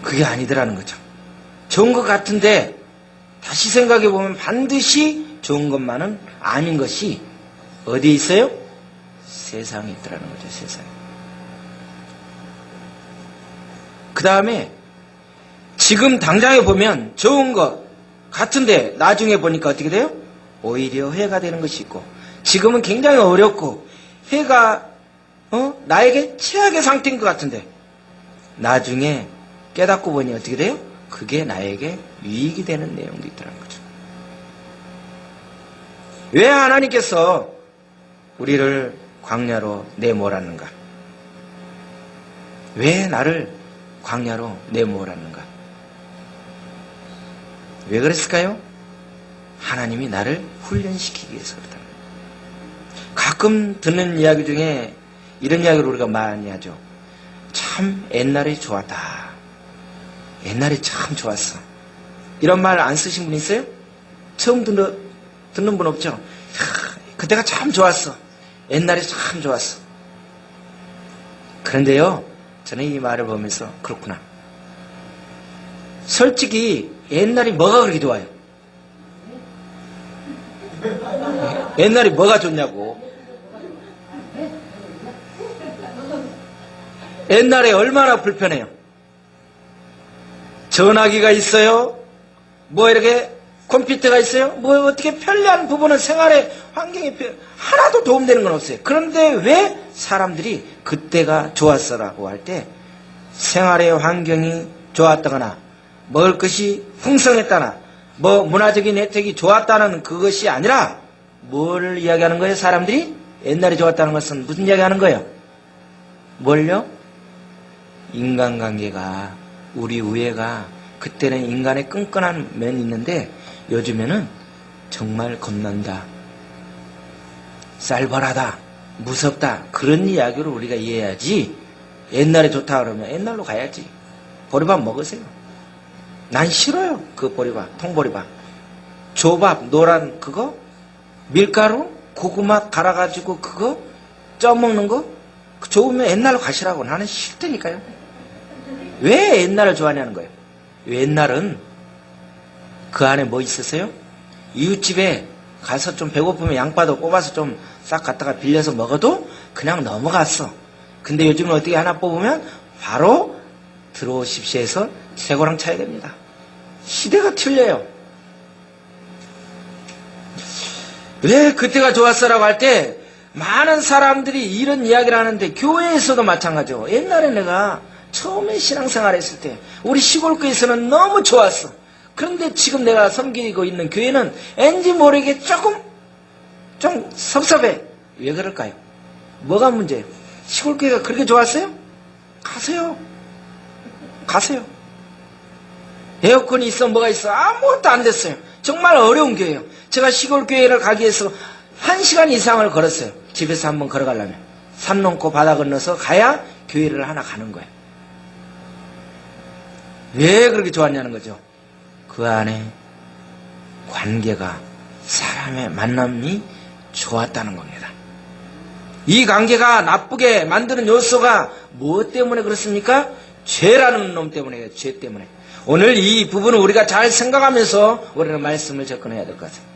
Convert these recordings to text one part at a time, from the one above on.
그게 아니더라는 거죠. 좋은 것 같은데 다시 생각해 보면 반드시 좋은 것만은 아닌 것이 어디에 있어요? 세상에 있더라는 거죠. 세상에. 그 다음에 지금 당장에 보면 좋은 것 같은데 나중에 보니까 어떻게 돼요? 오히려 해가 되는 것이 있고, 지금은 굉장히 어렵고 해가 나에게 최악의 상태인 것 같은데 나중에 깨닫고 보니 어떻게 돼요? 그게 나에게 유익이 되는 내용도 있더라는 거죠. 왜 하나님께서 우리를 광야로 내몰았는가? 왜 나를 광야로 내몰았는가? 왜 그랬을까요? 하나님이 나를 훈련시키기 위해서 그렇다. 가끔 듣는 이야기 중에 이런 이야기를 우리가 많이 하죠. 참 옛날에 좋았다. 옛날에 참 좋았어. 이런 말 안 쓰신 분 있어요? 처음 듣는 분 없죠? 그때가 참 좋았어. 옛날에 참 좋았어. 그런데요, 저는 이 말을 보면서 그렇구나. 솔직히 옛날이 뭐가 그렇게 좋아요? 옛날이 뭐가 좋냐고. 옛날에 얼마나 불편해요. 전화기가 있어요. 뭐 이렇게 컴퓨터가 있어요. 뭐 어떻게 편리한 부분은 생활의 환경이 하나도 도움되는 건 없어요. 그런데 왜 사람들이 그때가 좋았어라고 할 때 생활의 환경이 좋았다거나 먹을 것이 풍성했다나 뭐 문화적인 혜택이 좋았다는 그것이 아니라 뭘 이야기하는 거예요? 사람들이 옛날에 좋았다는 것은 무슨 이야기하는 거예요? 뭘요? 인간관계가, 우리 우애가, 그때는 인간의 끈끈한 면이 있는데 요즘에는 정말 겁난다, 쌀벌하다, 무섭다, 그런 이야기로 우리가 이해해야지. 옛날에 좋다 그러면 옛날로 가야지. 보리밥 먹으세요. 난 싫어요. 그 보리밥, 통보리밥, 조밥, 노란 그거, 밀가루, 고구마 갈아가지고 그거 쪄먹는 거, 좋으면 옛날로 가시라고. 나는 싫다니까요. 왜 옛날을 좋아하냐는 거예요. 옛날은 그 안에 뭐 있었어요? 이웃집에 가서 좀 배고프면 양파도 뽑아서 좀 싹 갖다가 빌려서 먹어도 그냥 넘어갔어. 근데 요즘은 어떻게 하나 뽑으면 바로 들어오십시오 해서 새고랑 차야 됩니다. 시대가 틀려요. 왜 그때가 좋았어라고 할 때 많은 사람들이 이런 이야기를 하는데 교회에서도 마찬가지죠. 옛날에 내가 처음에 신앙생활 했을 때 우리 시골교회에서는 너무 좋았어. 그런데 지금 내가 섬기고 있는 교회는 왠지 모르게 조금 좀 섭섭해. 왜 그럴까요? 뭐가 문제예요? 시골교회가 그렇게 좋았어요? 가세요. 가세요. 에어컨이 있어 뭐가 있어 아무것도 안 됐어요. 정말 어려운 교회예요. 제가 시골교회를 가기 위해서 1시간 이상을 걸었어요. 집에서 한번 걸어가려면 산 넘고 바다 건너서 가야 교회를 하나 가는 거예요. 왜 그렇게 좋았냐는 거죠. 그 안에 관계가, 사람의 만남이 좋았다는 겁니다. 이 관계가 나쁘게 만드는 요소가 무엇 때문에 그렇습니까? 죄라는 놈 때문에요. 죄 때문에. 오늘 이 부분을 우리가 잘 생각하면서 우리는 말씀을 접근해야 될 것 같아요.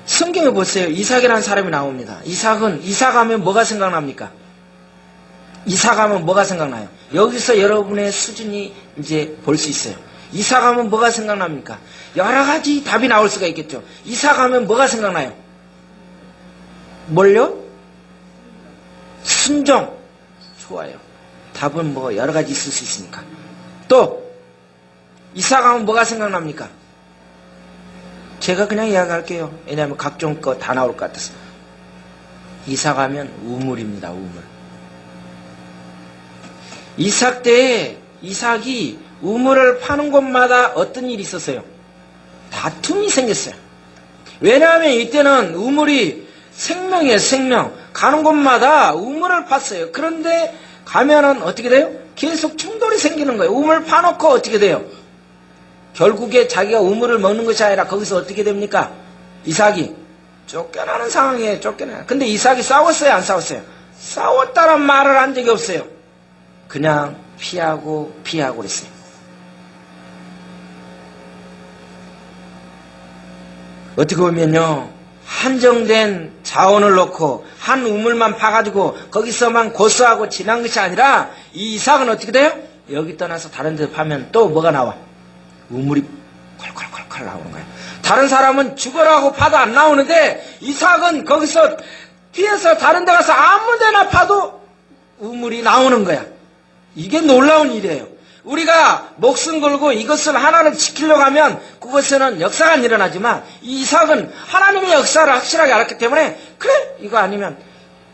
성경에 보세요. 이삭이라는 사람이 나옵니다. 이삭하면 뭐가 생각납니까? 이삭하면 뭐가 생각나요? 여기서 여러분의 수준이 이제 볼 수 있어요. 이삭하면 뭐가 생각납니까? 여러 가지 답이 나올 수가 있겠죠. 이삭하면 뭐가 생각나요? 뭘요? 순종. 좋아요. 답은 뭐 여러 가지 있을 수 있으니까. 또 이삭하면 뭐가 생각납니까? 제가 그냥 이야기할게요. 왜냐하면 각종 거 다 나올 것 같아서. 이삭하면 우물입니다. 우물. 이삭 때에 이삭이 우물을 파는 곳마다 어떤 일이 있었어요? 다툼이 생겼어요. 왜냐하면 이때는 우물이 생명이에요. 생명. 가는 곳마다 우물을 팠어요. 그런데 가면은 어떻게 돼요? 계속 충돌이 생기는 거예요. 우물 파놓고 어떻게 돼요? 결국에 자기가 우물을 먹는 것이 아니라 거기서 어떻게 됩니까? 이삭이 쫓겨나는 상황이에요. 쫓겨나요. 근데 이삭이 싸웠어요? 안 싸웠어요? 싸웠다는 말을 한 적이 없어요. 그냥 피하고 그랬어요. 어떻게 보면요, 한정된 자원을 놓고 한 우물만 파가지고 거기서만 고수하고 지난 것이 아니라 이 이삭은 어떻게 돼요? 여기 떠나서 다른 데 파면 또 뭐가 나와? 우물이 콸콸콸콸 나오는 거예요. 다른 사람은 죽어라고 파도 안 나오는데 이삭은 거기서 피해서 다른 데 가서 아무 데나 파도 우물이 나오는 거야. 이게 놀라운 일이에요. 우리가 목숨 걸고 이것을 하나를 지키려고 하면 그것에는 역사가 안 일어나지만 이삭은 하나님의 역사를 확실하게 알았기 때문에 그래 이거 아니면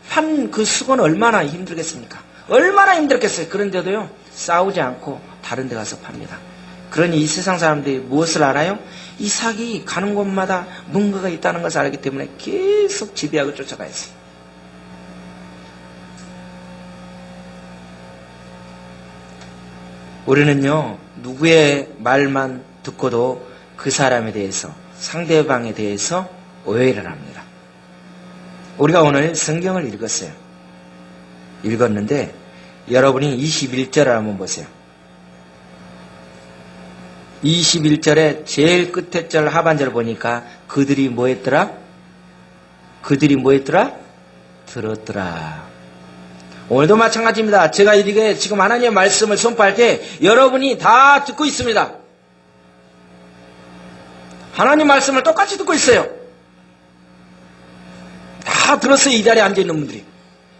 판 그 수고는 얼마나 힘들겠습니까? 얼마나 힘들겠어요. 그런데도요 싸우지 않고 다른 데 가서 팝니다. 그러니 이 세상 사람들이 무엇을 알아요? 이삭이 가는 곳마다 뭔가가 있다는 것을 알기 때문에 계속 지배하고 쫓아가 있어요. 우리는요, 누구의 말만 듣고도 그 사람에 대해서, 상대방에 대해서 오해를 합니다. 우리가 오늘 성경을 읽었어요. 읽었는데, 여러분이 21절을 한번 보세요. 21절에 제일 끝에 절 하반절을 보니까 그들이 뭐 했더라? 들었더라. 오늘도 마찬가지입니다. 제가 이렇게 지금 하나님의 말씀을 선포할 때 여러분이 다 듣고 있습니다. 하나님 말씀을 똑같이 듣고 있어요. 다 들었어요. 이 자리에 앉아있는 분들이.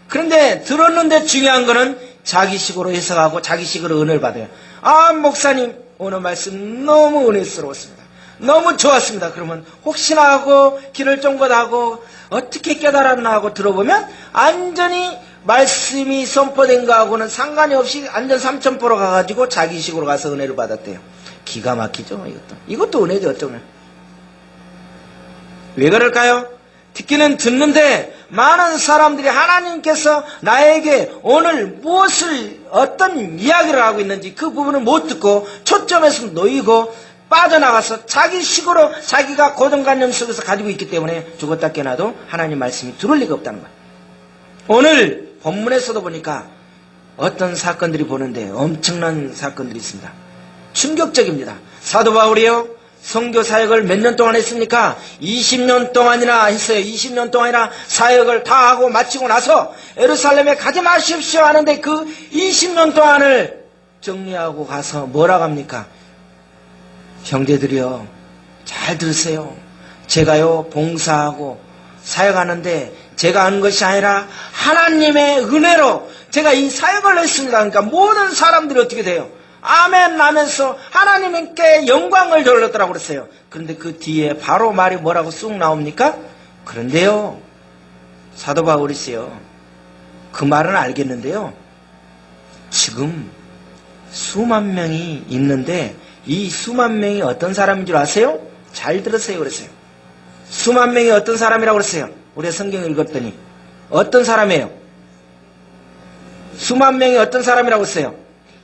그런데 들었는데 중요한 거는 자기식으로 해석하고 자기식으로 은혜를 받아요. 아, 목사님 오늘 말씀 너무 은혜스러웠습니다. 너무 좋았습니다. 그러면 혹시나 하고 길을 쫑긋하고 어떻게 깨달았나 하고 들어보면 완전히 말씀이 선포된 거하고는 상관이 없이 완전 3000% 가가지고 자기식으로 가서 은혜를 받았대요. 기가 막히죠. 이것도 은혜죠. 어쩌면 왜 그럴까요? 듣기는 듣는데 많은 사람들이 하나님께서 나에게 오늘 무엇을 어떤 이야기를 하고 있는지 그 부분을 못 듣고 초점에서 놓이고 빠져나가서 자기식으로 자기가 고정관념 속에서 가지고 있기 때문에 죽었다 깨어나도 하나님 말씀이 들을 리가 없다는 거예요. 오늘 본문에서도 보니까 어떤 사건들이 보는데 엄청난 사건들이 있습니다. 충격적입니다. 사도 바울이요, 선교 사역을 몇 년 동안 했습니까? 20년 동안이나 했어요. 20년 동안이나 사역을 다 하고 마치고 나서 예루살렘에 가지 마십시오 하는데 그 20년 동안을 정리하고 가서 뭐라고 합니까? 형제들이요, 잘 들으세요. 제가요 봉사하고 사역하는데 제가 하는 것이 아니라 하나님의 은혜로 제가 이 사역을 했습니다. 그러니까 모든 사람들이 어떻게 돼요? 아멘 하면서 하나님께 영광을 돌렸더라고 그랬어요. 그런데 그 뒤에 바로 말이 뭐라고 쑥 나옵니까? 그런데요, 사도 바울이세요. 그 말은 알겠는데요, 지금 수만 명이 있는데 이 수만 명이 어떤 사람인 줄 아세요? 잘 들으세요 그랬어요. 수만 명이 어떤 사람이라고 그랬어요? 우리가 성경을 읽었더니 어떤 사람이에요? 수만 명이 어떤 사람이라고 했어요?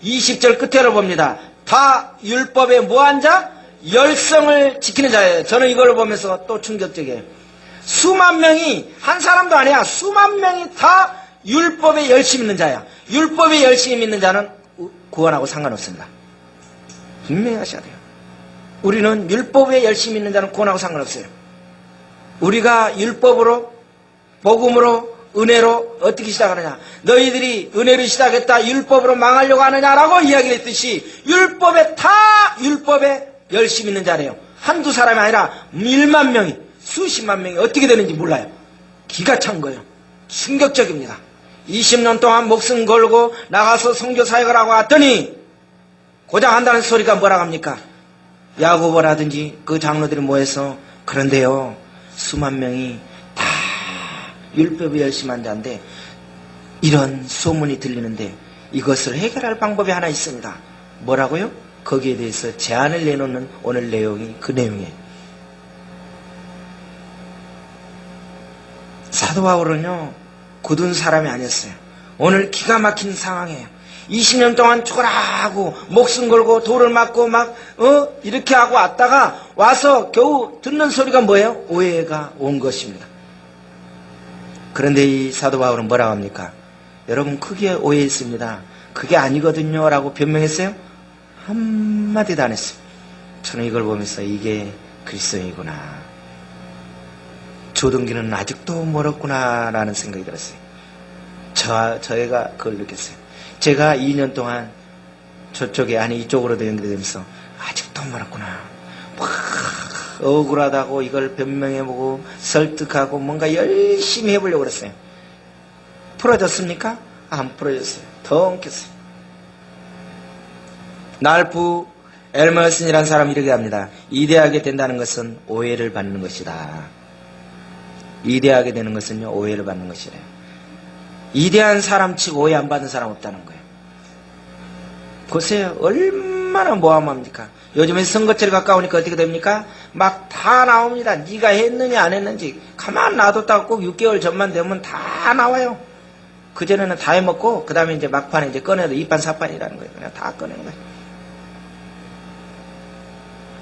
20절 끝에를 봅니다. 다 율법에 뭐한 자? 열성을 지키는 자예요. 저는 이걸 보면서 또 충격적이에요. 수만 명이 한 사람도 아니야. 수만 명이 다 율법에 열심 있는 자야. 율법에 열심 있는 자는 구원하고 상관없습니다. 분명히 하셔야 돼요. 우리는 율법에 열심 있는 자는 구원하고 상관없어요. 우리가 율법으로, 복음으로, 은혜로 어떻게 시작하느냐? 너희들이 은혜로 시작했다 율법으로 망하려고 하느냐라고 이야기를 했듯이 율법에 열심히 있는 자래요. 한두 사람이 아니라 1만 명이, 수십만 명이 어떻게 되는지 몰라요. 기가 찬 거예요. 충격적입니다. 20년 동안 목숨 걸고 나가서 선교 사역을 하고 왔더니 고장 한다는 소리가 뭐라고 합니까? 야고보라든지 그 장로들이 모여서 그런데요, 수만 명이 다 율법에 열심한 자인데 이런 소문이 들리는데 이것을 해결할 방법이 하나 있습니다. 뭐라고요? 거기에 대해서 제안을 내놓는 오늘 내용이 그 내용이에요. 사도 바울은요, 굳은 사람이 아니었어요. 오늘 기가 막힌 상황이에요. 20년 동안 죽어라 하고 목숨 걸고 돌을 맞고 이렇게 하고 왔다가 와서 겨우 듣는 소리가 뭐예요? 오해가 온 것입니다. 그런데 이 사도 바울은 뭐라고 합니까? 여러분 크게 오해했습니다. 그게 아니거든요 라고 변명했어요? 한마디도 안 했어요. 저는 이걸 보면서 이게 그리스도이구나. 조동기는 아직도 멀었구나 라는 생각이 들었어요. 저희가 그걸 느꼈어요. 제가 2년 동안 저쪽에, 아니 이쪽으로도 연결되면서 아직도 멀었구나. 막 억울하다고 이걸 변명해보고 설득하고 뭔가 열심히 해보려고 그랬어요. 풀어졌습니까? 안 풀어졌어요. 더 엉켰어요. 날프 엘머슨이라는 사람이 이렇게 합니다. 이대하게 된다는 것은 오해를 받는 것이다. 이대하게 되는 것은요, 오해를 받는 것이래요. 이대한 사람 치고 오해 안 받는 사람 없다는 거예요. 보세요. 얼마나 모함합니까? 요즘에 선거철이 가까우니까 어떻게 됩니까? 막 다 나옵니다. 네가 했느냐 안 했는지. 가만 놔뒀다가 꼭 6개월 전만 되면 다 나와요. 그전에는 다 해먹고 그 다음에 이제 막판에 이제 꺼내도 이판사판이라는 거예요. 그냥 다 꺼내는 거예요.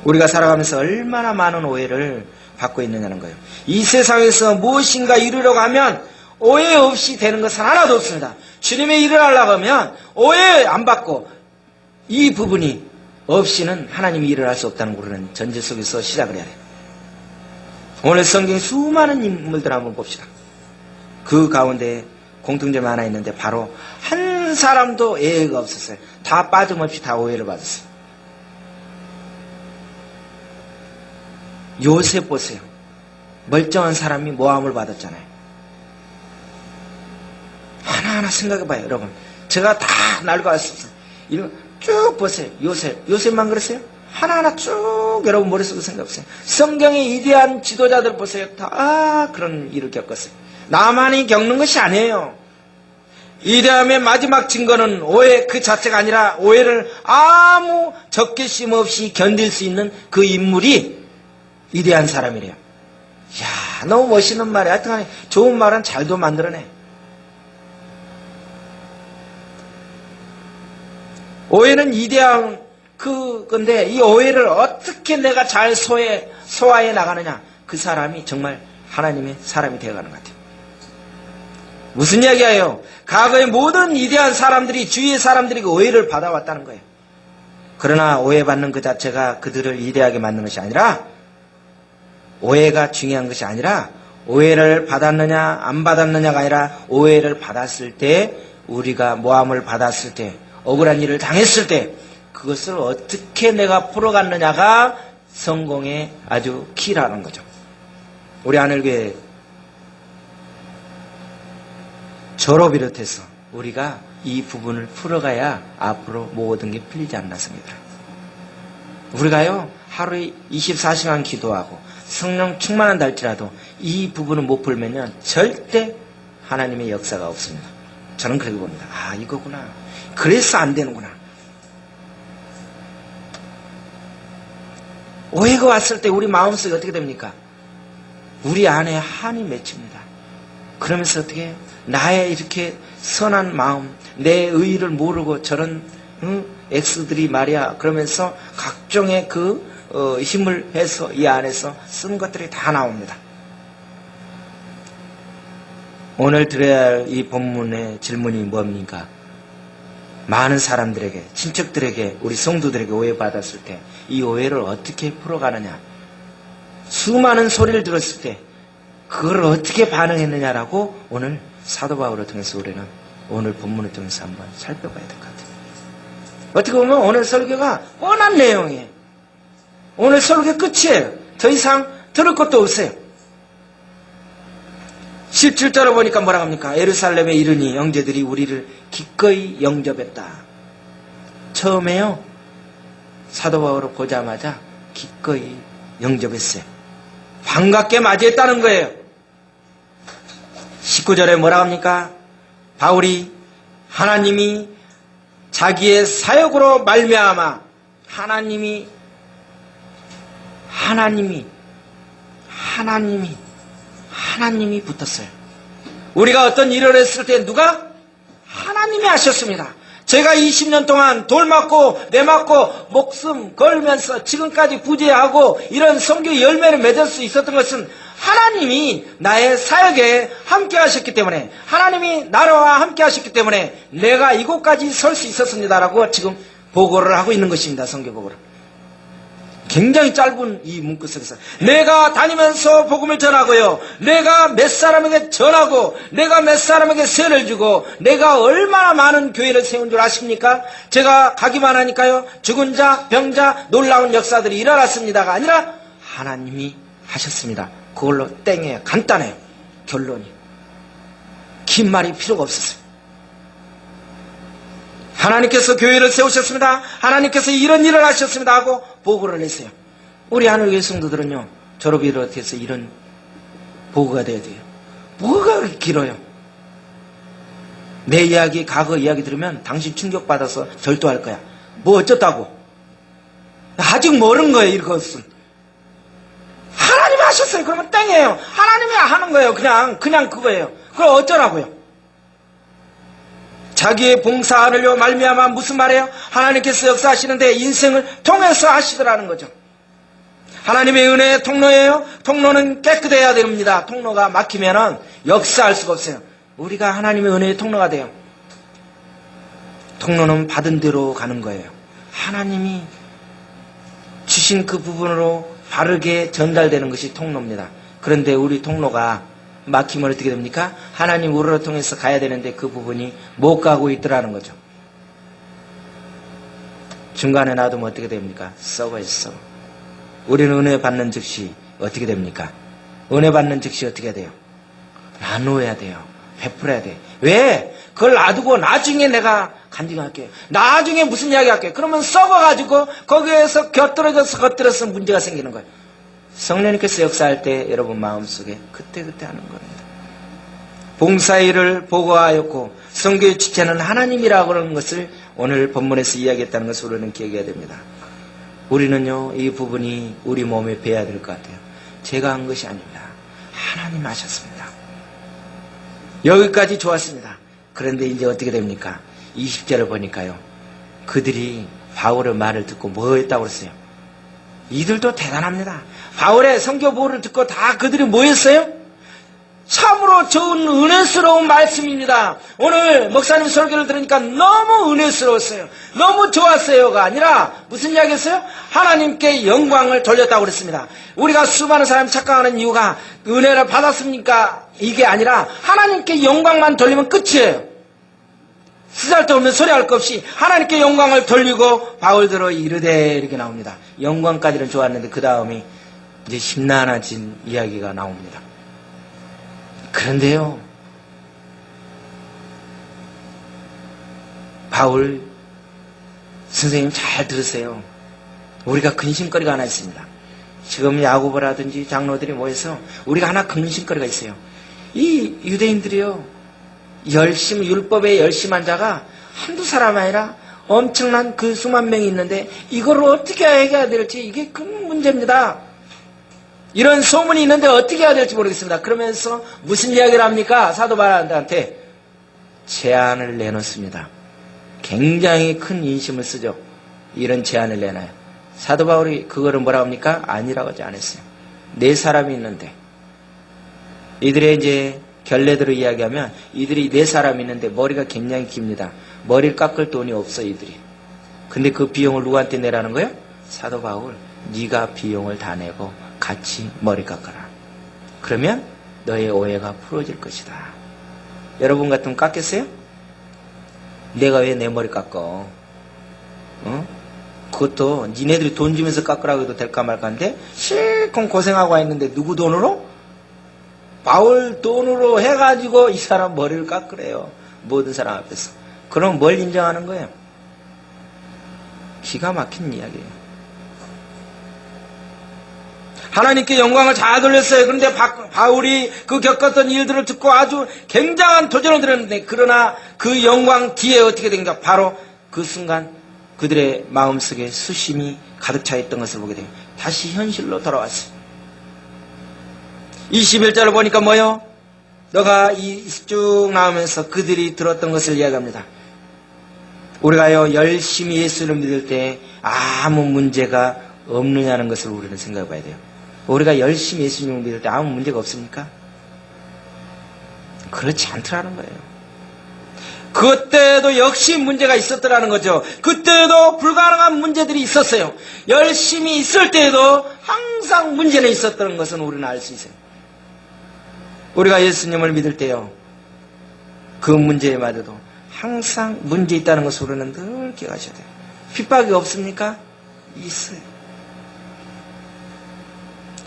우리가 살아가면서 얼마나 많은 오해를 받고 있느냐는 거예요. 이 세상에서 무엇인가 이루려고 하면 오해 없이 되는 것은 하나도 없습니다. 주님의 일을 하려고 하면 오해 안 받고 이 부분이 없이는 하나님이 일을 할 수 없다는 우리는 전제 속에서 시작을 해야 돼요. 오늘 성경 수많은 인물들 한번 봅시다. 그 가운데 공통점이 하나 있는데 바로 한 사람도 오해가 없었어요. 다 빠짐없이 다 오해를 받았어요. 요셉 보세요. 멀쩡한 사람이 모함을 받았잖아요. 하나하나 생각해봐요, 여러분. 제가 다 날고 왔었어요. 이런 쭉 보세요. 요셉만 그랬어요? 하나하나 쭉 여러분 머릿속에 생각해보세요. 성경의 위대한 지도자들 보세요. 다 그런 일을 겪었어요. 나만이 겪는 것이 아니에요. 위대함의 마지막 증거는 오해 그 자체가 아니라 오해를 아무 적개심 없이 견딜 수 있는 그 인물이 위대한 사람이래요. 이야, 너무 멋있는 말이야. 하여튼 좋은 말은 잘도 만들어내. 오해는 위대한 그건데 이 오해를 어떻게 내가 잘 소화해 나가느냐. 그 사람이 정말 하나님의 사람이 되어가는 것 같아요. 무슨 이야기예요? 과거의 모든 위대한 사람들이 주위의 사람들에게 오해를 받아왔다는 거예요. 그러나 오해받는 그 자체가 그들을 위대하게 만드는 것이 아니라 오해가 중요한 것이 아니라 오해를 받았느냐 안 받았느냐가 아니라 오해를 받았을 때 우리가 모함을 받았을 때 억울한 일을 당했을 때 그것을 어떻게 내가 풀어갔느냐가 성공의 아주 키라는 거죠. 우리 하늘교회 저로 비롯해서 우리가 이 부분을 풀어가야 앞으로 모든 게 풀리지 않나 생각합니다. 우리가요 하루에 24시간 기도하고 성령 충만한다 할지라도 이 부분을 못 풀면요 절대 하나님의 역사가 없습니다. 저는 그렇게 봅니다. 아 이거구나. 그래서 안 되는구나. 오해가 왔을 때 우리 마음속에 어떻게 됩니까? 우리 안에 한이 맺힙니다. 그러면서 어떻게 나의 이렇게 선한 마음, 내 의의를 모르고 저런 X들이 말이야 그러면서 각종의 힘을 해서 이 안에서 쓴 것들이 다 나옵니다. 오늘 들어야 할 이 본문의 질문이 뭡니까? 많은 사람들에게, 친척들에게, 우리 성도들에게 오해받았을 때 이 오해를 어떻게 풀어가느냐, 수많은 소리를 들었을 때 그걸 어떻게 반응했느냐라고 오늘 사도 바울을 통해서 우리는 오늘 본문을 통해서 한번 살펴봐야 될 것 같아요. 어떻게 보면 오늘 설교가 뻔한 내용이에요. 오늘 설교 끝이에요. 더 이상 들을 것도 없어요. 17절을 보니까 뭐라고 합니까? 예루살렘에 이르니 형제들이 우리를 기꺼이 영접했다. 처음에요. 사도 바울을 보자마자 기꺼이 영접했어요. 반갑게 맞이했다는 거예요. 19절에 뭐라고 합니까? 바울이 하나님이 자기의 사역으로 말미암아 하나님이 붙었어요. 우리가 어떤 일을 했을 때 누가? 하나님이 하셨습니다. 제가 20년 동안 돌 맞고 내 맞고 목숨 걸면서 지금까지 부재하고 이런 선교 열매를 맺을 수 있었던 것은 하나님이 나의 사역에 함께 하셨기 때문에, 하나님이 나와 함께 하셨기 때문에 내가 이곳까지 설 수 있었습니다라고 지금 보고를 하고 있는 것입니다. 선교 보고를. 굉장히 짧은 이 문구 속에서 내가 다니면서 복음을 전하고요, 내가 몇 사람에게 전하고, 내가 몇 사람에게 세를 주고, 내가 얼마나 많은 교회를 세운 줄 아십니까? 제가 가기만 하니까요, 죽은 자, 병자, 놀라운 역사들이 일어났습니다가 아니라 하나님이 하셨습니다. 그걸로 땡이에요. 간단해요. 결론이. 긴 말이 필요가 없었어요. 하나님께서 교회를 세우셨습니다. 하나님께서 이런 일을 하셨습니다 하고 보고를 했어요. 우리 하늘교회 성도들은요, 졸업을 비롯해서 이런 보고가 돼야 돼요. 뭐가 그렇게 길어요? 내 이야기, 과거 이야기 들으면 당신 충격받아서 절도할 거야. 뭐 어쩌다고? 아직 모르는 거예요, 이것은. 하나님이 하셨어요. 그러면 땡이에요. 하나님이 하는 거예요. 그냥 그거예요. 그럼 어쩌라고요? 자기의 봉사하려 말미암아 무슨 말이에요? 하나님께서 역사하시는데 인생을 통해서 하시더라는 거죠. 하나님의 은혜의 통로예요. 통로는 깨끗해야 됩니다. 통로가 막히면은 역사할 수가 없어요. 우리가 하나님의 은혜의 통로가 돼요. 통로는 받은 대로 가는 거예요. 하나님이 주신 그 부분으로 바르게 전달되는 것이 통로입니다. 그런데 우리 통로가 막히면 어떻게 됩니까? 하나님 우리를 통해서 가야 되는데 그 부분이 못 가고 있더라는 거죠. 중간에 놔두면 어떻게 됩니까? 썩어요, 썩어. 우리는 은혜 받는 즉시 어떻게 됩니까? 은혜 받는 즉시 어떻게 해야 돼요? 나누어야 돼요. 베풀어야 돼. 왜? 그걸 놔두고 나중에 내가 간증할게요. 나중에 무슨 이야기 할게요. 그러면 썩어가지고 거기에서 곁들여서 문제가 생기는 거예요. 성령님께서 역사할 때 여러분 마음속에 그때 하는 겁니다. 봉사의 일을 보고하였고 선교의 주체는 하나님이라고 하는 것을 오늘 본문에서 이야기했다는 것을 우리는 기억해야 됩니다. 우리는요, 이 부분이 우리 몸에 배야 될 것 같아요. 제가 한 것이 아닙니다. 하나님 하셨습니다. 여기까지 좋았습니다. 그런데 이제 어떻게 됩니까? 20절을 보니까요, 그들이 바울의 말을 듣고 뭐 했다고 그랬어요? 이들도 대단합니다. 바울의 선교 보고를 듣고 다 그들이 뭐 했어요? 참으로 좋은 은혜스러운 말씀입니다. 오늘 목사님 설교를 들으니까 너무 은혜스러웠어요. 너무 좋았어요가 아니라 무슨 이야기 했어요? 하나님께 영광을 돌렸다고 그랬습니다. 우리가 수많은 사람이 착각하는 이유가 은혜를 받았습니까? 이게 아니라 하나님께 영광만 돌리면 끝이에요. 쓰잘데없는 소리 할 것 없이 하나님께 영광을 돌리고 바울들어 이르되 이렇게 나옵니다. 영광까지는 좋았는데 그 다음이 이제 심란해진 이야기가 나옵니다. 그런데요, 바울 선생님 잘 들으세요. 우리가 근심거리가 하나 있습니다. 지금 야고보라든지 장로들이 모여서 우리가 하나 근심거리가 있어요. 이 유대인들이요, 율법에 열심한 자가 한두 사람이 아니라 엄청난 그 수만 명이 있는데 이걸 어떻게 해야 될지 이게 큰 문제입니다. 이런 소문이 있는데 어떻게 해야 될지 모르겠습니다. 그러면서 무슨 이야기를 합니까? 사도 바울한테 제안을 내놓습니다. 굉장히 큰 인심을 쓰죠. 이런 제안을 내놔요. 사도 바울이 그거를 뭐라고 합니까? 아니라고 하지 않았어요. 네 사람이 있는데, 이들의 이제 결례대로 이야기하면 이들이 네 사람이 있는데 머리가 굉장히 깁니다. 머리를 깎을 돈이 없어 이들이. 근데 그 비용을 누구한테 내라는 거예요? 사도 바울, 네가 비용을 다 내고 같이 머리 깎아라. 그러면 너의 오해가 풀어질 것이다. 여러분 같으면 깎겠어요? 내가 왜 내 머리 깎어? 그것도 니네들이 돈 주면서 깎으라고 해도 될까 말까인데 실컷 고생하고 있는데 누구 돈으로? 바울 돈으로 해가지고 이 사람 머리를 깎으래요. 모든 사람 앞에서. 그럼 뭘 인정하는 거예요? 기가 막힌 이야기예요. 하나님께 영광을 잘 돌렸어요. 그런데 바울이 그 겪었던 일들을 듣고 아주 굉장한 도전을 드렸는데, 그러나 그 영광 뒤에 어떻게 된가? 바로 그 순간 그들의 마음속에 수심이 가득 차 있던 것을 보게 돼요. 다시 현실로 돌아왔어요. 21절을 보니까 뭐요? 너가 쭉 나오면서 그들이 들었던 것을 이야기합니다. 우리가요, 열심히 예수를 믿을 때 아무 문제가 없느냐는 것을 우리는 생각해 봐야 돼요. 우리가 열심히 예수님을 믿을 때 아무 문제가 없습니까? 그렇지 않더라는 거예요. 그때도 역시 문제가 있었더라는 거죠. 그때도 불가능한 문제들이 있었어요. 열심히 있을 때에도 항상 문제는 있었다는 것은 우리는 알 수 있어요. 우리가 예수님을 믿을 때요, 그 문제에마저도 항상 문제 있다는 것을 우리는 늘 기억하셔야 돼요. 핍박이 없습니까? 있어요.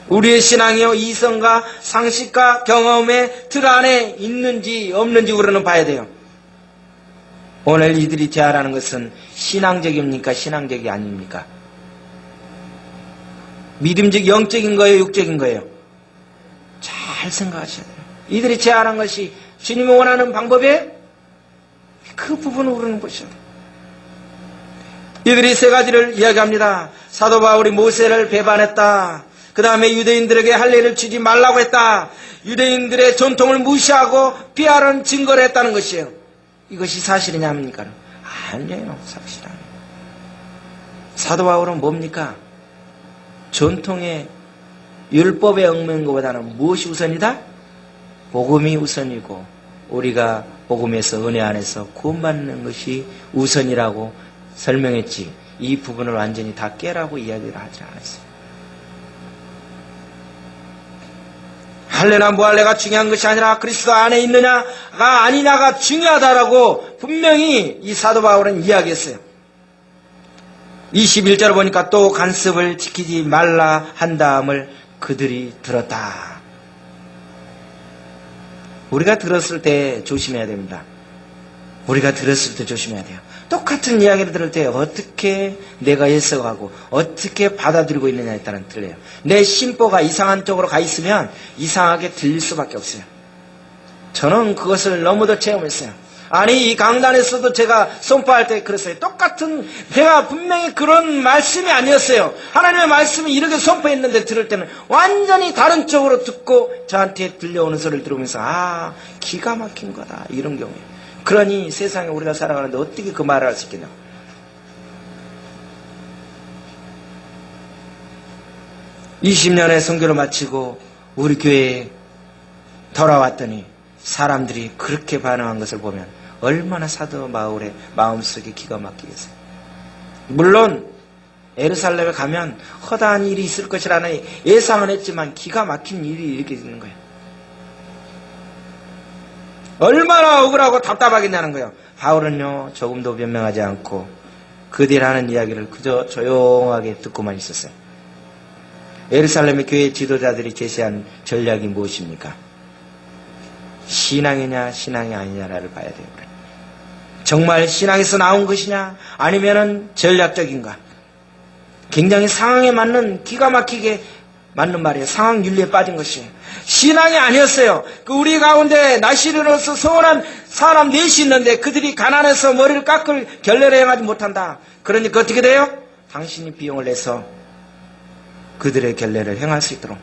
우리의 신앙이요, 이성과 상식과 경험의 틀 안에 있는지 없는지 우리는 봐야 돼요. 오늘 이들이 제안하는 것은 신앙적입니까? 신앙적이 아닙니까? 믿음적, 영적인 거예요? 육적인 거예요? 잘 생각하셔야 돼요. 이들이 제안한 것이 주님이 원하는 방법에 그 부분을 우리는 보셔야 돼요. 이들이 세 가지를 이야기합니다. 사도 바울이 모세를 배반했다. 그 다음에 유대인들에게 할례를 주지 말라고 했다. 유대인들의 전통을 무시하고 피하는 증거를 했다는 것이에요. 이것이 사실이냐 합니까? 아니에요. 사실 아니에요. 사도 바울은 뭡니까? 전통의 율법에 얽매인 것보다는 무엇이 우선이다? 복음이 우선이고 우리가 복음에서 은혜 안에서 구원받는 것이 우선이라고 설명했지, 이 부분을 완전히 다 깨라고 이야기를 하지 않았어요. 할례나 무할례가 중요한 것이 아니라 그리스도 안에 있느냐가 아니냐가 중요하다라고 분명히 이 사도 바울은 이야기했어요. 21절을 보니까 또 간섭을 지키지 말라 한 다음을 그들이 들었다. 우리가 들었을 때 조심해야 됩니다. 우리가 들었을 때 조심해야 돼요. 똑같은 이야기를 들을 때 어떻게 내가 해석하고 어떻게 받아들이고 있느냐에 따라 틀려요. 내 심보가 이상한 쪽으로 가 있으면 이상하게 들릴 수밖에 없어요. 저는 그것을 너무도 체험했어요. 아니, 이 강단에서도 제가 선포할 때 그랬어요. 똑같은, 제가 분명히 그런 말씀이 아니었어요. 하나님의 말씀이 이렇게 선포했는데 들을 때는 완전히 다른 쪽으로 듣고 저한테 들려오는 소리를 들으면서 아, 기가 막힌 거다, 이런 경우에요. 그러니 세상에 우리가 살아가는데 어떻게 그 말을 할 수 있겠냐. 20년의 선교를 마치고 우리 교회에 돌아왔더니 사람들이 그렇게 반응한 것을 보면 얼마나 사도 바울의 마음속에 기가 막히겠어요. 물론 예루살렘에 가면 허다한 일이 있을 것이라는 예상은 했지만 기가 막힌 일이 이렇게 있는 거예요. 얼마나 억울하고 답답하겠냐는 거예요. 바울은요, 조금도 변명하지 않고 그들이 하는 이야기를 그저 조용하게 듣고만 있었어요. 예루살렘의 교회 지도자들이 제시한 전략이 무엇입니까? 신앙이냐 신앙이 아니냐를 봐야 돼요. 정말 신앙에서 나온 것이냐 아니면은 전략적인가? 굉장히 상황에 맞는, 기가 막히게 맞는 말이에요. 상황 윤리에 빠진 것이에요. 신앙이 아니었어요. 그 우리 가운데 나시르로서 서원한 사람 넷이 있는데 그들이 가난해서 머리를 깎을 결례를 행하지 못한다. 그러니까 어떻게 돼요? 당신이 비용을 내서 그들의 결례를 행할 수 있도록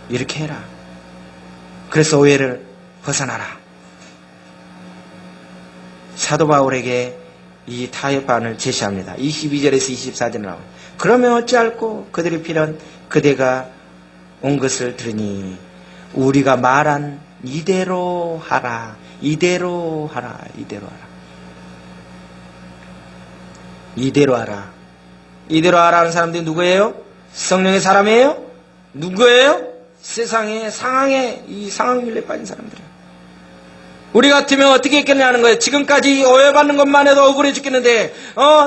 이렇게 해라. 그래서 오해를 벗어나라. 사도 바울에게 이 타협안을 제시합니다. 22절에서 24절에 나와요. 그러면 어찌할꼬 그들이 필요한 그대가 온 것을 들으니 우리가 말한 이대로 하라. 이대로 하라. 이대로 하라. 이대로 하라. 이대로 하라는 사람들이 누구예요? 성령의 사람이에요? 누구예요? 세상의 상황에, 이 상황률에 빠진 사람들이에요. 우리 같으면 어떻게 했겠냐는 거예요. 지금까지 오해받는 것만 해도 억울해 죽겠는데,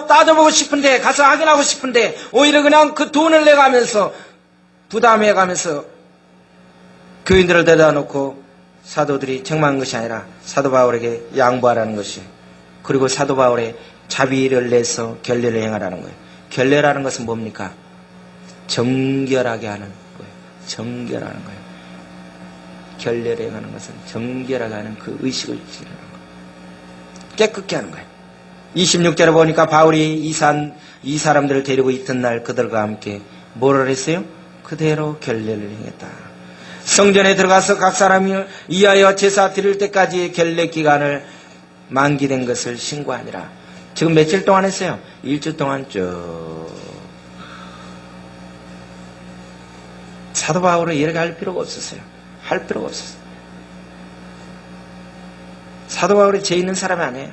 따져보고 싶은데, 가서 확인하고 싶은데, 오히려 그냥 그 돈을 내가면서, 부담해가면서, 교인들을 데려다 놓고, 사도들이 책망한 것이 아니라, 사도 바울에게 양보하라는 것이, 그리고 사도 바울의 자비를 내서 결례를 행하라는 거예요. 결례라는 것은 뭡니까? 정결하게 하는 거예요. 정결하는 거예요. 결례를 행하는 것은 정결하게 하는 그 의식을 지르는 거예요. 깨끗게 하는 거예요. 26절에 보니까 바울이 이 사람들을 데리고 이튿날 그들과 함께 뭐를 했어요? 그대로 결례를 행했다. 성전에 들어가서 각 사람이 이하여 제사 드릴 때까지의 결례 기간을 만기된 것을 신고하니라. 지금 며칠 동안 했어요? 일주 동안 쭉 사도 바울은 이렇게 할 필요가 없었어요. 할 필요가 없었어요. 사도 바울이 죄 있는 사람이 아니에요.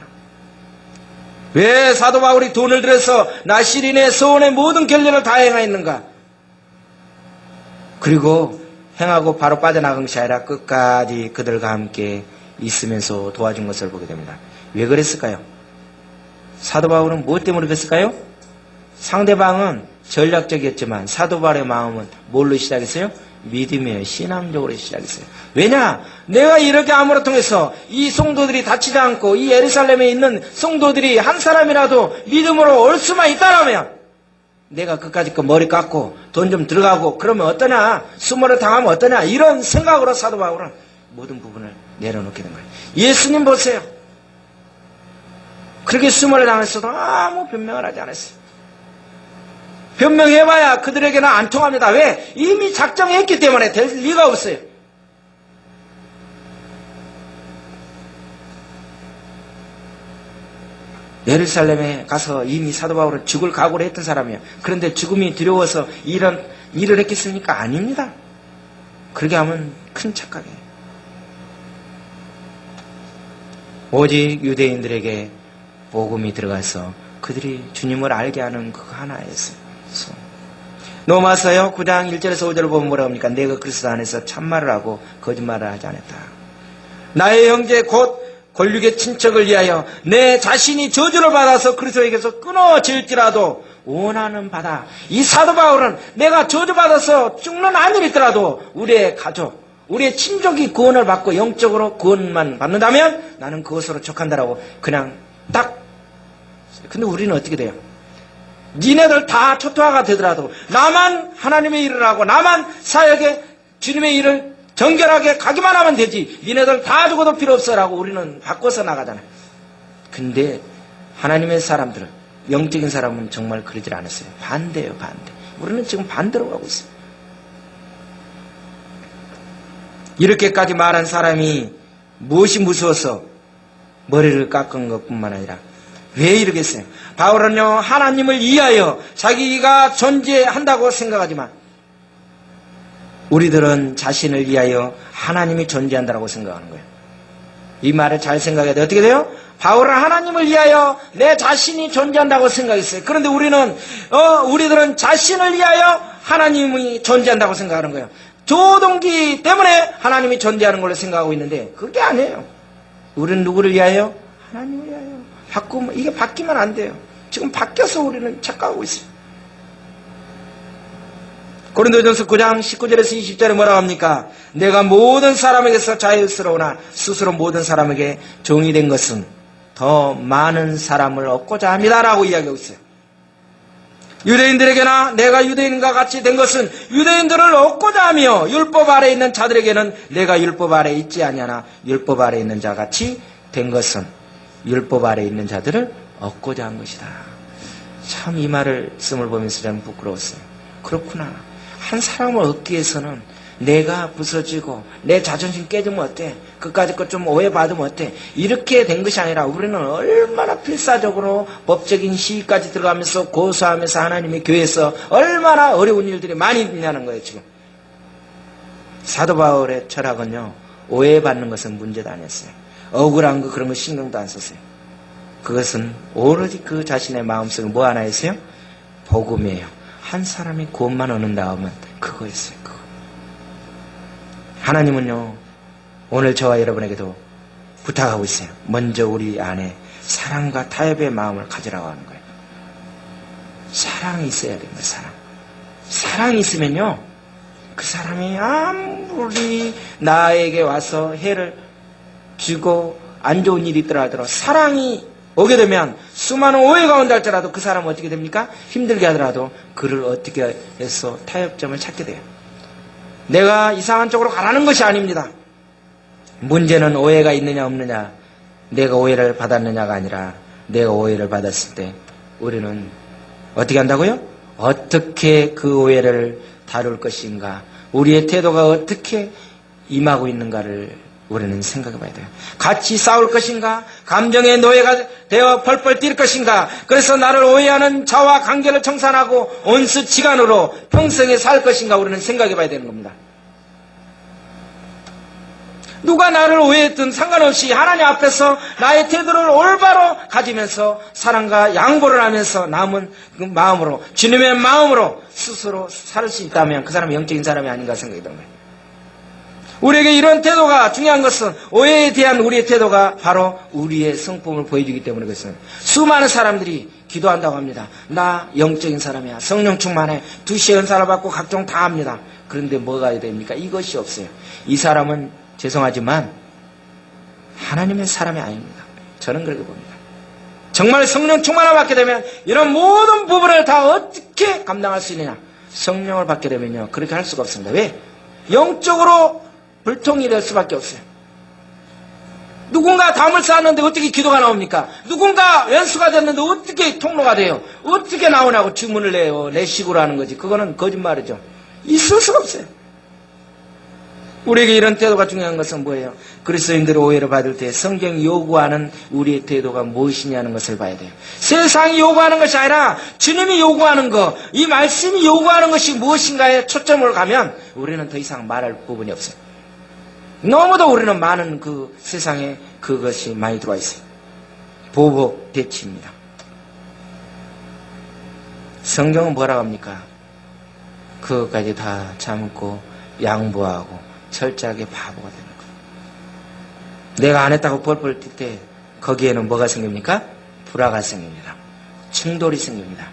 왜 사도 바울이 돈을 들여서 나시린의 서원의 모든 결례를 다 행하였는가? 그리고 행하고 바로 빠져나간 것이 아니라 끝까지 그들과 함께 있으면서 도와준 것을 보게 됩니다. 왜 그랬을까요? 사도 바울은 무엇 때문에 그랬을까요? 상대방은 전략적이었지만 사도 바울의 마음은 뭘로 시작했어요? 믿음이에요. 신앙적으로 시작했어요. 왜냐? 내가 이렇게 함으로 통해서 이 성도들이 다치지 않고 이 예루살렘에 있는 성도들이 한 사람이라도 믿음으로 올 수만 있다라면 내가 그까짓 거 머리 깎고 돈 좀 들어가고 그러면 어떠냐? 수모를 당하면 어떠냐? 이런 생각으로 사도 바울은 모든 부분을 내려놓게 된 거예요. 예수님 보세요. 그렇게 수모를 당했어도 아무 변명을 하지 않았어요. 변명해봐야 그들에게는 안 통합니다. 왜? 이미 작정했기 때문에 될 리가 없어요. 예루살렘에 가서 이미 사도 바울은 죽을 각오를 했던 사람이에요. 그런데 죽음이 두려워서 이런 일을 했겠습니까? 아닙니다. 그렇게 하면 큰 착각이에요. 오직 유대인들에게 복음이 들어가서 그들이 주님을 알게 하는 그 하나였어요. 로마서요 9장 1절에서 5절을 보면 뭐라고 합니까? 내가 그리스도 안에서 참말을 하고 거짓말을 하지 않았다. 나의 형제 곧 권력의 친척을 위하여 내 자신이 저주를 받아서 그리스도에게서 끊어질지라도 원하는 바다. 이 사도 바울은 내가 저주받아서 죽는 안일이 있더라도 우리의 가족, 우리의 친족이 구원을 받고 영적으로 구원만 받는다면 나는 그것으로 족한다라고 그냥 딱. 근데 우리는 어떻게 돼요? 니네들 다 초토화가 되더라도 나만 하나님의 일을 하고 나만 사역에 주님의 일을 정결하게 가기만 하면 되지. 니네들 다 죽어도 필요 없어라고 우리는 바꿔서 나가잖아요. 근데 하나님의 사람들은, 영적인 사람은 정말 그러질 않았어요. 반대예요, 반대. 우리는 지금 반대로 가고 있어요. 이렇게까지 말한 사람이 무엇이 무서워서 머리를 깎은 것뿐만 아니라 왜 이러겠어요? 바울은요, 하나님을 위하여 자기가 존재한다고 생각하지만 우리들은 자신을 위하여 하나님이 존재한다고 생각하는 거예요. 이 말을 잘 생각해야 돼요. 어떻게 돼요? 바울은 하나님을 위하여 내 자신이 존재한다고 생각했어요. 그런데 우리들은 자신을 위하여 하나님이 존재한다고 생각하는 거예요. 조동기 때문에 하나님이 존재하는 걸로 생각하고 있는데 그게 아니에요. 우리는 누구를 위하여? 하나님을 위하여. 이게 바뀌면 안 돼요. 지금 바뀌어서 우리는 착각하고 있어요. 고린도전서 9장 19절에서 20절에 뭐라고 합니까? 내가 모든 사람에게서 자유스러우나 스스로 모든 사람에게 종이 된 것은 더 많은 사람을 얻고자 합니다라고 이야기하고 있어요. 유대인들에게나 내가 유대인과 같이 된 것은 유대인들을 얻고자 하며 율법 아래에 있는 자들에게는 내가 율법 아래에 있지 아니하나 율법 아래에 있는 자같이 된 것은 율법 아래에 있는 자들을 얻고자 한 것이다. 참 이 말을 쓰을 보면서 저는 부끄러웠어요. 그렇구나. 한 사람을 얻기 위해서는 내가 부서지고 내 자존심 깨지면 어때? 그까짓 것 좀 오해받으면 어때? 이렇게 된 것이 아니라 우리는 얼마나 필사적으로 법적인 시위까지 들어가면서 고소하면서 하나님의 교회에서 얼마나 어려운 일들이 많이 있냐는 거예요. 지금 사도 바울의 철학은요, 오해받는 것은 문제도 아니었어요. 억울한 거 그런 거 신경도 안 썼어요. 그것은 오로지 그 자신의 마음속에 뭐 하나 있어요? 복음이에요. 한 사람이 구원만 얻는다 하면 그거였어요. 그거. 하나님은요, 오늘 저와 여러분에게도 부탁하고 있어요. 먼저 우리 안에 사랑과 타협의 마음을 가지라고 하는 거예요. 사랑이 있어야 됩니다. 사랑. 사랑이 있으면요, 그 사람이 아무리 나에게 와서 해를 주고 안 좋은 일이 있더라 하더라도 사랑이 오게 되면 수많은 오해가 온다 할지라도 그 사람은 어떻게 됩니까? 힘들게 하더라도 그를 어떻게 해서 타협점을 찾게 돼요. 내가 이상한 쪽으로 가라는 것이 아닙니다. 문제는 오해가 있느냐 없느냐, 내가 오해를 받았느냐가 아니라 내가 오해를 받았을 때 우리는 어떻게 한다고요? 어떻게 그 오해를 다룰 것인가, 우리의 태도가 어떻게 임하고 있는가를 우리는 생각해 봐야 돼요. 같이 싸울 것인가? 감정의 노예가 되어 펄펄 뛸 것인가? 그래서 나를 오해하는 자와 관계를 청산하고 온수지간으로 평생에 살 것인가? 우리는 생각해 봐야 되는 겁니다. 누가 나를 오해했든 상관없이 하나님 앞에서 나의 태도를 올바로 가지면서 사랑과 양보를 하면서 남은 그 마음으로, 주님의 마음으로 스스로 살 수 있다면 그 사람이 영적인 사람이 아닌가 생각이 듭니다. 우리에게 이런 태도가 중요한 것은 오해에 대한 우리의 태도가 바로 우리의 성품을 보여주기 때문에 그렇습니다. 수많은 사람들이 기도한다고 합니다. 나 영적인 사람이야. 성령 충만해. 2시에 은사를 받고 각종 다 합니다. 그런데 뭐가 됩니까? 이것이 없어요. 이 사람은 죄송하지만 하나님의 사람이 아닙니다. 저는 그렇게 봅니다. 정말 성령 충만을 받게 되면 이런 모든 부분을 다 어떻게 감당할 수 있느냐? 성령을 받게 되면요. 그렇게 할 수가 없습니다. 왜? 영적으로 불통이 될 수밖에 없어요. 누군가 담을 쌓았는데 어떻게 기도가 나옵니까? 누군가 연수가 됐는데 어떻게 통로가 돼요? 어떻게 나오냐고 주문을 내요. 내 식으로 하는 거지. 그거는 거짓말이죠. 있을 수가 없어요. 우리에게 이런 태도가 중요한 것은 뭐예요? 그리스도인들의 오해를 받을 때 성경이 요구하는 우리의 태도가 무엇이냐는 것을 봐야 돼요. 세상이 요구하는 것이 아니라 주님이 요구하는 것, 이 말씀이 요구하는 것이 무엇인가에 초점을 가면 우리는 더 이상 말할 부분이 없어요. 너무도 우리는 많은 그 세상에 그것이 많이 들어와 있어요. 보복 대치입니다. 성경은 뭐라고 합니까? 그것까지 다 참고 양보하고 철저하게 바보가 되는 거예요. 내가 안 했다고 뻘뻘 뛸 때 거기에는 뭐가 생깁니까? 불화가 생깁니다. 충돌이 생깁니다.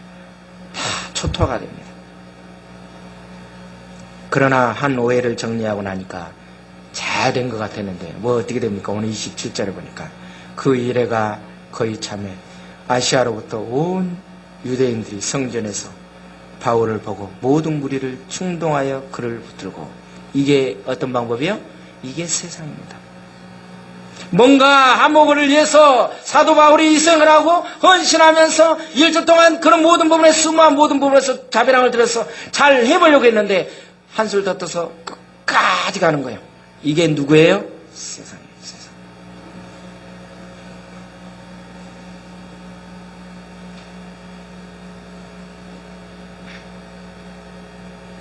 다 초토화가 됩니다. 그러나 한 오해를 정리하고 나니까 잘 된 것 같았는데 뭐 어떻게 됩니까? 오늘 27절에 보니까 그 이래가 거의 참에 아시아로부터 온 유대인들이 성전에서 바울을 보고 모든 무리를 충동하여 그를 붙들고, 이게 어떤 방법이요? 이게 세상입니다. 뭔가 한목을 위해서 사도 바울이 희생을 하고 헌신하면서 일주 동안 그런 모든 부분에 수많은 모든 부분에서 자비랑을 들여서 잘 해보려고 했는데 한술 더 떠서 끝까지 가는 거예요. 이게 누구예요? 세상이에요. 세상.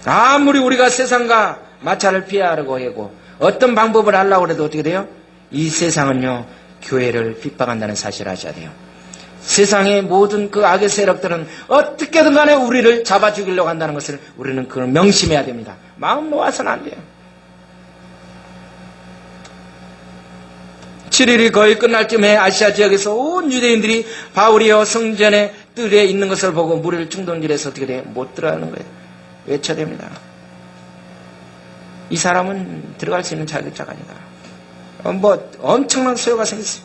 아무리 우리가 세상과 마찰을 피하려고 하고 어떤 방법을 하려고 해도 어떻게 돼요? 이 세상은요, 교회를 핍박한다는 사실을 아셔야 돼요. 세상의 모든 그 악의 세력들은 어떻게든 간에 우리를 잡아 죽이려고 한다는 것을 우리는 그걸 명심해야 됩니다. 마음 놓아서는 안 돼요. 7일이 거의 끝날 쯤에 아시아 지역에서 온 유대인들이 바울이여 성전의 뜰에 있는 것을 보고 무리를 충동질해서 어떻게 돼요? 못 들어가는 거예요. 외쳐댑니다. 이 사람은 들어갈 수 있는 자격자가 아니다. 뭐 엄청난 소요가 생겼어요.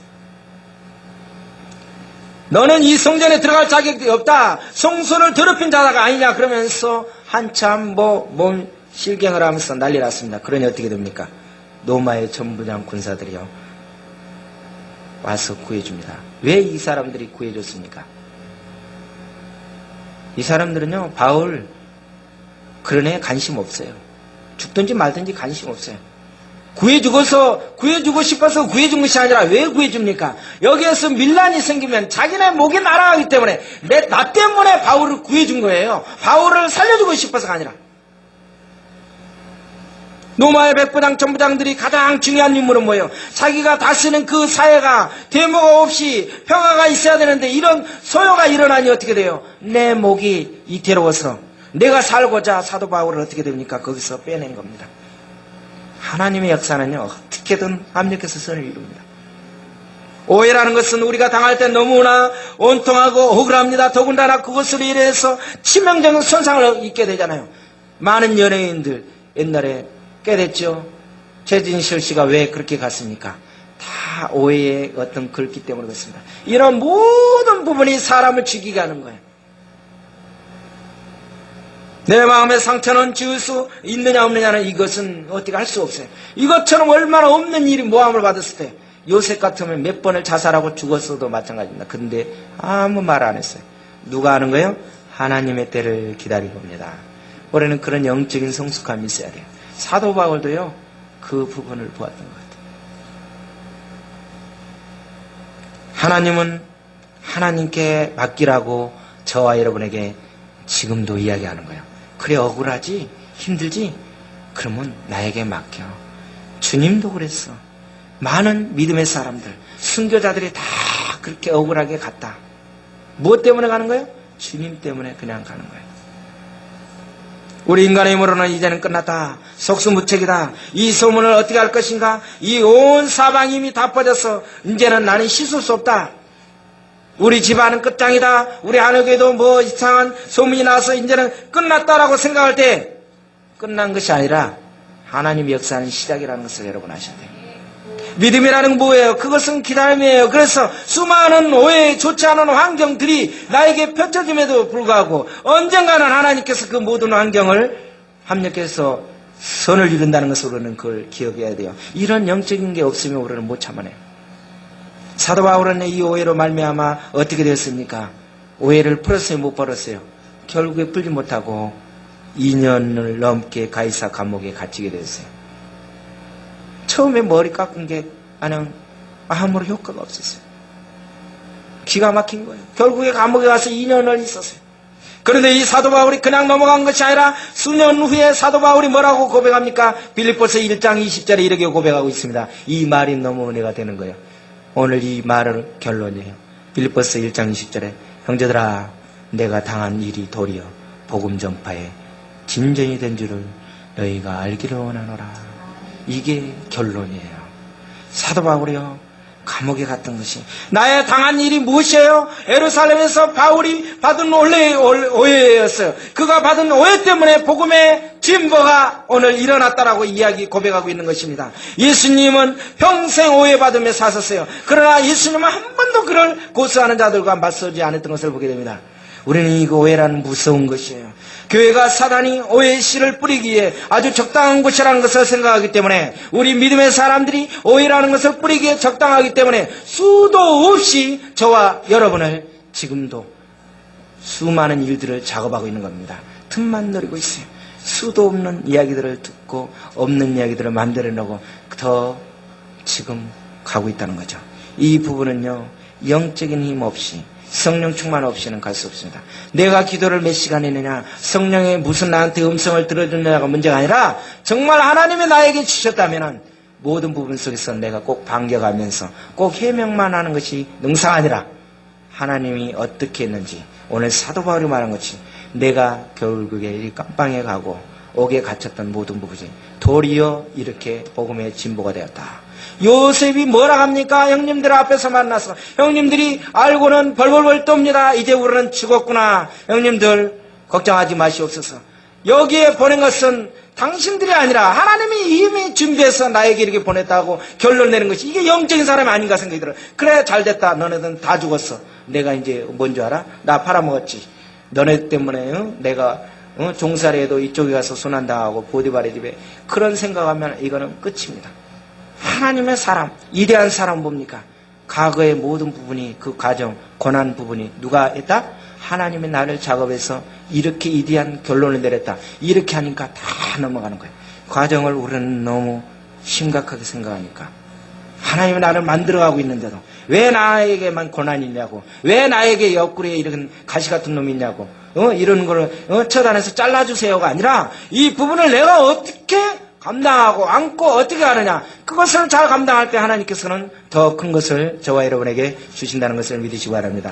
너는 이 성전에 들어갈 자격이 없다. 성소를 더럽힌 자가 아니냐 그러면서 한참 몸 실경을 하면서 난리 났습니다. 그러니 어떻게 됩니까? 로마의 전부장 군사들이요 와서 구해줍니다. 왜 이 사람들이 구해줬습니까? 이 사람들은요 바울 그런 애 관심 없어요. 죽든지 말든지 관심 없어요. 구해주고 싶어서 구해준 것이 아니라 왜 구해줍니까? 여기에서 밀란이 생기면 자기네 목이 날아가기 때문에 나 때문에 바울을 구해준 거예요. 바울을 살려주고 싶어서가 아니라. 로마의 백부장 전부장들이 가장 중요한 인물은 뭐예요? 자기가 다스리는 그 사회가 데모가 없이 평화가 있어야 되는데 이런 소요가 일어나니 어떻게 돼요? 내 목이 이태로워서 내가 살고자 사도 바울을 어떻게 됩니까? 거기서 빼낸 겁니다. 하나님의 역사는요 어떻게든 합력해서 선을 이룹니다. 오해라는 것은 우리가 당할 때 너무나 온통하고 억울합니다. 더군다나 그것으로 인해서 치명적인 손상을 입게 되잖아요. 많은 연예인들 옛날에 깨됐죠. 최진실 씨가 왜 그렇게 갔습니까? 다 오해의 어떤 글기 때문에 그렇습니다. 이런 모든 부분이 사람을 죽이게 하는 거예요. 내 마음의 상처는 지울 수 있느냐 없느냐는 이것은 어떻게 할 수 없어요. 이것처럼 얼마나 없는 일이 모함을 받았을 때 요셉 같으면 몇 번을 자살하고 죽었어도 마찬가지입니다. 근데 아무 말 안 했어요. 누가 하는 거예요? 하나님의 때를 기다린 겁니다. 올해는 그런 영적인 성숙함이 있어야 돼요. 사도 바울도요 그 부분을 보았던 것 같아요. 하나님은 하나님께 맡기라고 저와 여러분에게 지금도 이야기하는 거예요. 그래, 억울하지? 힘들지? 그러면 나에게 맡겨. 주님도 그랬어. 많은 믿음의 사람들, 순교자들이 다 그렇게 억울하게 갔다. 무엇 때문에 가는 거예요? 주님 때문에 그냥 가는 거예요. 우리 인간의 힘으로는 이제는 끝났다. 속수무책이다. 이 소문을 어떻게 할 것인가? 이 온 사방이 이미 다 퍼졌어. 이제는 나는 씻을 수 없다. 우리 집안은 끝장이다. 우리 한옥에도 뭐 이상한 소문이 나서 이제는 끝났다라고 생각할 때 끝난 것이 아니라 하나님의 역사는 시작이라는 것을 여러분 아셔야 돼요. 믿음이라는 건 뭐예요? 그것은 기다림이에요. 그래서 수많은 오해 좋지 않은 환경들이 나에게 펼쳐짐에도 불구하고 언젠가는 하나님께서 그 모든 환경을 합력해서 선을 이룬다는 것을 우리는 그걸 기억해야 돼요. 이런 영적인 게 없으면 우리는 못 참아내요. 사도 바울은 이 오해로 말미암아 어떻게 되었습니까? 오해를 풀었어요? 못 풀었어요? 결국에 풀지 못하고 2년을 넘게 가이사 감옥에 갇히게 되었어요. 처음에 머리 깎은 게 그냥 아무런 효과가 없었어요. 기가 막힌 거예요. 결국에 감옥에 가서 2년을 있었어요. 그런데 이 사도 바울이 그냥 넘어간 것이 아니라 수년 후에 사도 바울이 뭐라고 고백합니까? 빌립보서 1장 20절에 이렇게 고백하고 있습니다. 이 말이 너무 은혜가 되는 거예요. 오늘 이 말을 결론이에요. 빌립보서 1장 20절에 형제들아 내가 당한 일이 도리어 복음 전파에 진전이 된 줄을 너희가 알기를 원하노라. 이게 결론이에요. 사도 바울이요 감옥에 갔던 것이 나의 당한 일이 무엇이에요? 예루살렘에서 바울이 받은 오해였어요. 그가 받은 오해 때문에 복음의 진보가 오늘 일어났다라고 이야기 고백하고 있는 것입니다. 예수님은 평생 오해받으며 사셨어요. 그러나 예수님은 한 번도 그를 고소하는 자들과 맞서지 않았던 것을 보게 됩니다. 우리는 이 오해라는 무서운 것이에요. 교회가 사단이 오해의 씨를 뿌리기에 아주 적당한 곳이라는 것을 생각하기 때문에 우리 믿음의 사람들이 오해라는 것을 뿌리기에 적당하기 때문에 수도 없이 저와 여러분을 지금도 수많은 일들을 작업하고 있는 겁니다. 틈만 노리고 있어요. 수도 없는 이야기들을 듣고 없는 이야기들을 만들어내고 더 지금 가고 있다는 거죠. 이 부분은요 영적인 힘 없이 성령 충만 없이는 갈 수 없습니다. 내가 기도를 몇 시간 했느냐, 성령의 무슨 나한테 음성을 들어주느냐가 문제가 아니라 정말 하나님이 나에게 주셨다면 모든 부분 속에서 내가 꼭 반겨가면서 꼭 해명만 하는 것이 능사가 아니라 하나님이 어떻게 했는지 오늘 사도 바울이 말한 것이 내가 결국에 이 깜빵에 가고 옥에 갇혔던 모든 부분이 도리어 이렇게 복음의 진보가 되었다. 요셉이 뭐라 합니까? 형님들 앞에서 만나서 형님들이 알고는 벌벌벌 떱니다. 이제 우리는 죽었구나. 형님들 걱정하지 마시옵소서. 여기에 보낸 것은 당신들이 아니라 하나님이 이미 준비해서 나에게 이렇게 보냈다고 결론 내는 것이 이게 영적인 사람이 아닌가 생각이 들어요. 그래 잘됐다. 너네들은 다 죽었어. 내가 이제 뭔 줄 알아? 나 팔아먹었지. 너네 때문에 내가 종살이에도 이쪽에 가서 순환당하고 보디발의 집에 그런 생각하면 이거는 끝입니다. 하나님의 사람, 이대한 사람 뭡니까? 과거의 모든 부분이 그 과정, 고난 부분이 누가 했다? 하나님이 나를 작업해서 이렇게 이대한 결론을 내렸다. 이렇게 하니까 다 넘어가는 거예요. 과정을 우리는 너무 심각하게 생각하니까 하나님이 나를 만들어가고 있는데도 왜 나에게만 고난이 있냐고, 왜 나에게 옆구리에 이런 가시 같은 놈이 있냐고, 이런 거를 처단해서 잘라주세요가 아니라 이 부분을 내가 어떻게 감당하고 안고 어떻게 하느냐, 그것을 잘 감당할 때 하나님께서는 더 큰 것을 저와 여러분에게 주신다는 것을 믿으시기 바랍니다.